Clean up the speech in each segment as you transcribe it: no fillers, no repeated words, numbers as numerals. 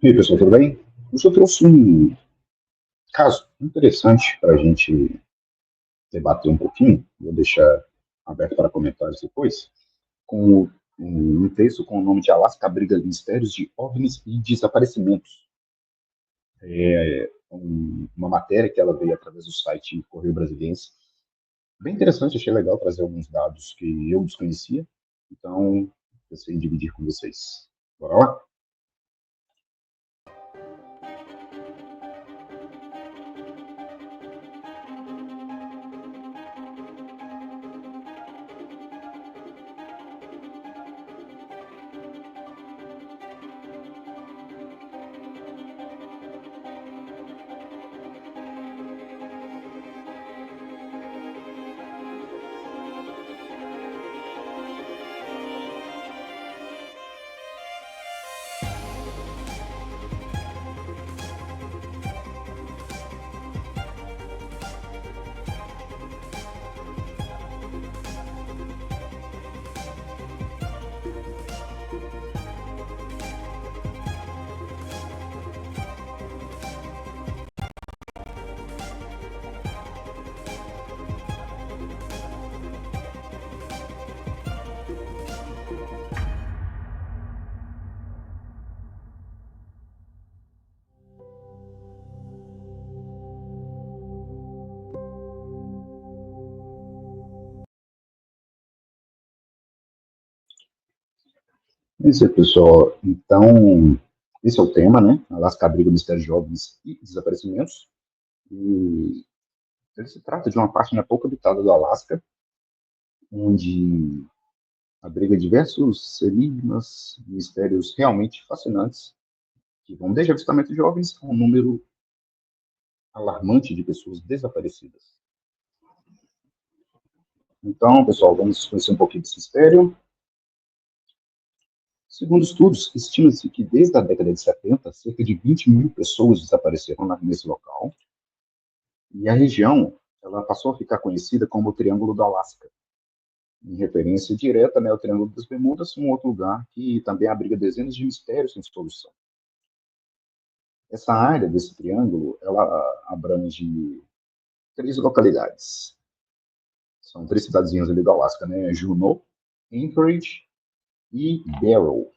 E aí, pessoal, tudo bem? Hoje eu trouxe um caso interessante para a gente debater um pouquinho. Vou deixar aberto para comentários depois. Com um texto com o nome de Alaska abriga mistérios de OVNIs e desaparecimentos. Uma matéria que ela veio através do site Correio Brasiliense. Bem interessante, achei legal trazer alguns dados que eu desconhecia. Então, pensei em dividir com vocês. Bora lá? Isso aí, pessoal. Então, esse é o tema, né? Alaska abriga mistérios de OVNIs e desaparecimentos. E ele se trata de uma parte pouco habitada do Alasca, onde abriga diversos enigmas, mistérios realmente fascinantes, que vão desde avistamento de OVNIs a um número alarmante de pessoas desaparecidas. Então, pessoal, vamos conhecer um pouquinho desse mistério. Segundo estudos, estima-se que desde a década de 70, cerca de 20 mil pessoas desapareceram nesse local, e a região ela passou a ficar conhecida como o Triângulo do Alasca, em referência direta, né, ao Triângulo das Bermudas, um outro lugar que também abriga dezenas de mistérios sem solução. Essa área desse triângulo, ela abrange 3 localidades. São 3 cidadezinhas ali do Alasca, né? Juneau, Anchorage e Barrow.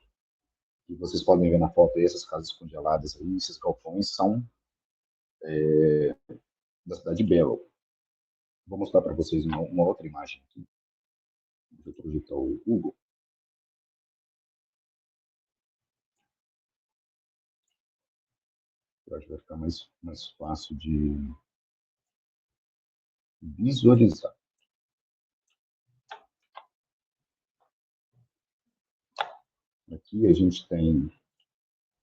E vocês podem ver na foto aí, essas casas congeladas aí, esses galpões são da cidade de Barrow. Vou mostrar para vocês uma outra imagem aqui. Deixa eu projetar o Google. Eu acho que vai ficar mais fácil de visualizar. Aqui a gente tem o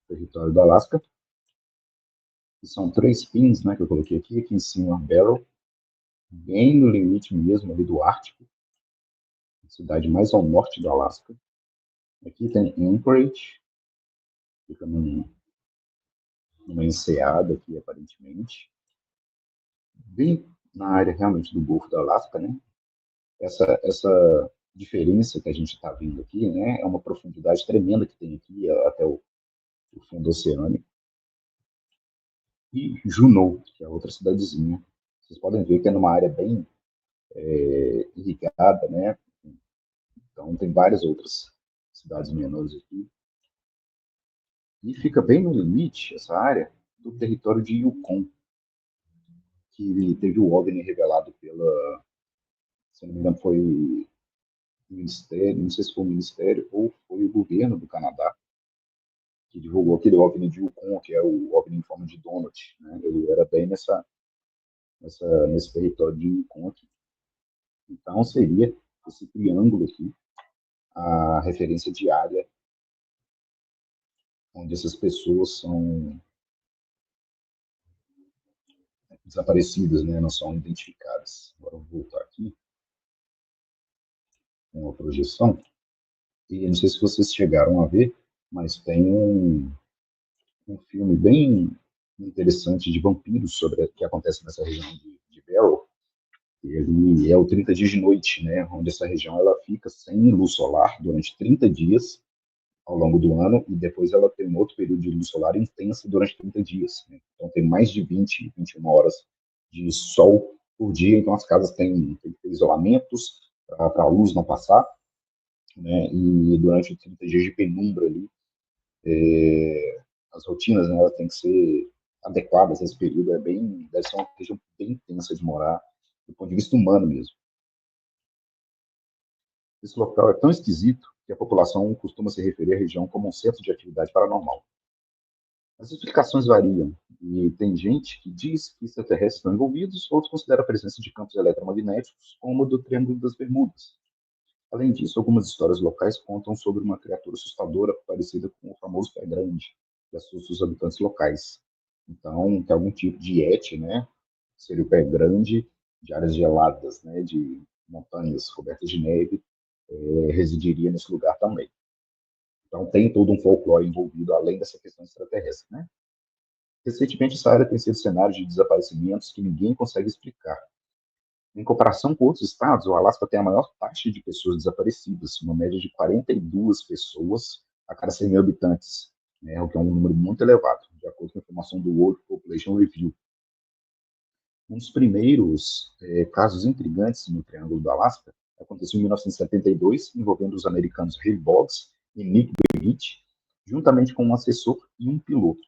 território do Alasca, que são 3 pins, né, que eu coloquei aqui em cima, Barrow, bem no limite mesmo ali do Ártico, a cidade mais ao norte do Alasca. Aqui tem Anchorage, fica numa enseada aqui, aparentemente, bem na área realmente do Golfo do Alasca, né? Essa diferença que a gente está vendo aqui, né, é uma profundidade tremenda que tem aqui até o fundo oceânico. E Juneau, que é outra cidadezinha. Vocês podem ver que é numa área bem irrigada, né? Então tem várias outras cidades menores aqui. E fica bem no limite, essa área, do território de Yukon, que teve o OVNI revelado pela, se não me engano, foi o Ministério, não sei se foi o Ministério ou foi o governo do Canadá, que divulgou aquele OVNI de Yukon, que é o OVNI em forma de donut, né? Ele era bem nesse território de Yukon aqui. Então, seria esse triângulo aqui a referência diária onde essas pessoas são desaparecidas, né? Não são identificadas. Agora eu vou voltar aqui com a projeção. E não sei se vocês chegaram a ver, mas tem um filme bem interessante de vampiros sobre o que acontece nessa região de Barrow. Ele é o 30 dias de noite, né? Onde essa região ela fica sem luz solar durante 30 dias ao longo do ano, e depois ela tem um outro período de luz solar intensa durante 30 dias. Né? Então, tem mais de 20, 21 horas de sol por dia, então as casas têm que ter isolamentos para a luz não passar, né? E durante 30 dias de penumbra ali, as rotinas, né, elas têm que ser adequadas a esse período, deve ser uma região bem intensa de morar, do ponto de vista humano mesmo. Esse local é tão esquisito que a população costuma se referir à região como um centro de atividade paranormal. As explicações variam, e tem gente que diz que extraterrestres estão envolvidos, outros consideram a presença de campos eletromagnéticos, como o do Triângulo das Bermudas. Além disso, algumas histórias locais contam sobre uma criatura assustadora parecida com o famoso pé grande, que assusta os habitantes locais. Então, tem algum tipo de Yeti, né? Seria o pé grande de áreas geladas, né? De montanhas cobertas de neve, residiria nesse lugar também. Então, tem todo um folclore envolvido, além dessa questão extraterrestre, né? Recentemente, essa área tem sido cenário de desaparecimentos que ninguém consegue explicar. Em comparação com outros estados, o Alasca tem a maior taxa de pessoas desaparecidas, uma média de 42 pessoas a cada 100 mil habitantes, né, o que é um número muito elevado, de acordo com a informação do World Population Review. Um dos primeiros casos intrigantes no Triângulo do Alasca aconteceu em 1972, envolvendo os americanos Ray Boggs e Nick DeWitt, juntamente com um assessor e um piloto.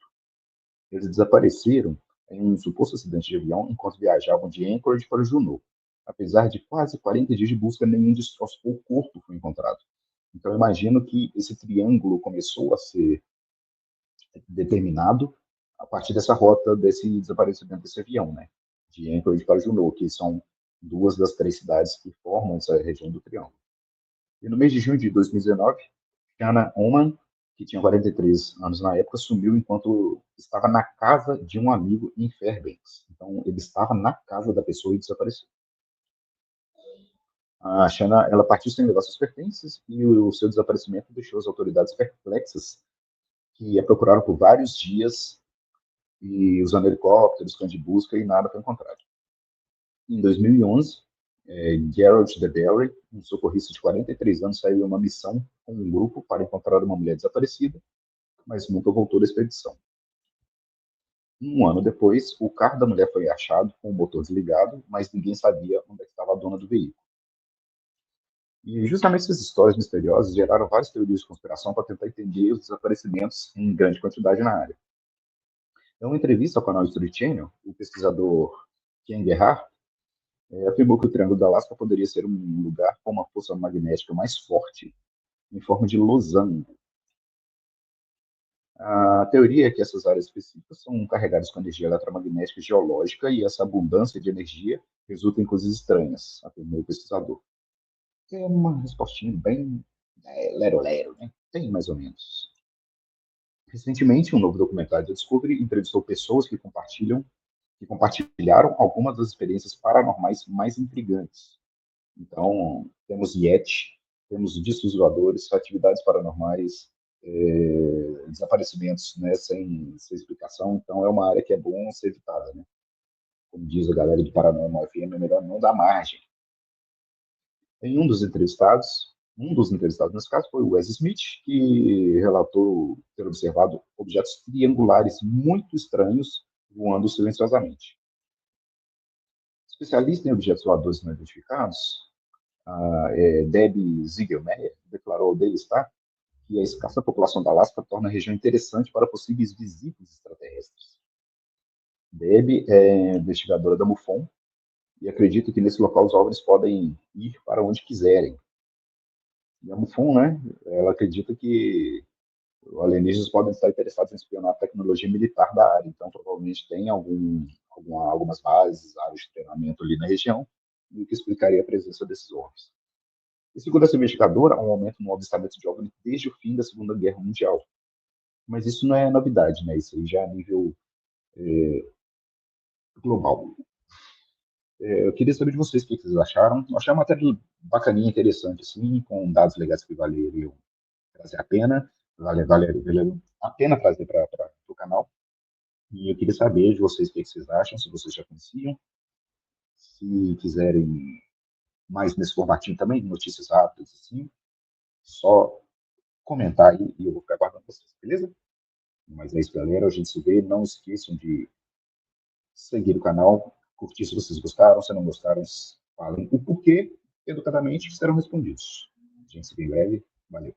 Eles desapareceram em um suposto acidente de avião enquanto viajavam de Anchorage para Juneau. Apesar de quase 40 dias de busca, nenhum destroço ou corpo foi encontrado. Então, eu imagino que esse triângulo começou a ser determinado a partir dessa rota, desse desaparecimento desse avião, né? De Anchorage para Juneau, que são duas das três cidades que formam essa região do triângulo. E no mês de junho de 2019, Shanna Oman, que tinha 43 anos na época, sumiu enquanto estava na casa de um amigo em Fairbanks. Então, ele estava na casa da pessoa e desapareceu. A Shanna, ela partiu sem levar seus pertences e o seu desaparecimento deixou as autoridades perplexas, que a procuraram por vários dias e usando helicópteros, cães de busca e nada foi encontrado. Em 2011, Gerald DeBerry, um socorrista de 43 anos, saiu em uma missão com um grupo para encontrar uma mulher desaparecida, mas nunca voltou da expedição. Um ano depois, o carro da mulher foi achado com o motor desligado, mas ninguém sabia onde estava a dona do veículo. E justamente essas histórias misteriosas geraram várias teorias de conspiração para tentar entender os desaparecimentos em grande quantidade na área. Em uma entrevista ao canal History Channel, o pesquisador Ken Gerhard afirmou que o Triângulo da Alasca poderia ser um lugar com uma força magnética mais forte, em forma de losango. A teoria é que essas áreas específicas são carregadas com energia eletromagnética geológica e essa abundância de energia resulta em coisas estranhas, afirmou o pesquisador. É uma respostinha bem lero-lero, né? Tem mais ou menos. Recentemente, um novo documentário da Discovery entrevistou pessoas que compartilharam algumas das experiências paranormais mais intrigantes. Então, temos Yeti, temos discos voadores, atividades paranormais, desaparecimentos, né, sem explicação. Então, é uma área que é bom ser evitada, né? Como diz a galera do Paranormal FM, é melhor não dar margem. Em um dos entrevistados nesse caso foi o Wes Smith, que relatou ter observado objetos triangulares muito estranhos voando silenciosamente. Especialista em objetos voadores não identificados, Debbie Ziegelmeier declarou ao Daily Star que a escassa população da Alasca torna a região interessante para possíveis visitas extraterrestres. Debbie é investigadora da MUFON e acredita que nesse local os OVNIs podem ir para onde quiserem. E a MUFON, né, ela acredita que os alienígenas podem estar interessados em espionar a tecnologia militar da área, então provavelmente tem algumas bases, áreas de treinamento ali na região, o que explicaria a presença desses OVNIs. E segundo essa investigadora, há um aumento no avistamento de OVNI desde o fim da Segunda Guerra Mundial. Mas isso não é novidade, né? Isso aí já é a nível global. Eu queria saber de vocês o que vocês acharam. Eu achei uma matéria bacaninha, interessante, assim, com dados legais que valeriam trazer a pena, vale a pena trazer para o canal. E eu queria saber de vocês o que vocês acham, se vocês já conheciam, se quiserem mais nesse formatinho também, notícias rápidas, assim, só comentar aí e eu vou ficar aguardando vocês, beleza? Mas é isso, galera. A gente se vê. Não esqueçam de seguir o canal, curtir se vocês gostaram, se não gostaram, falem o porquê, educadamente, serão respondidos. A gente se vê em breve. Valeu.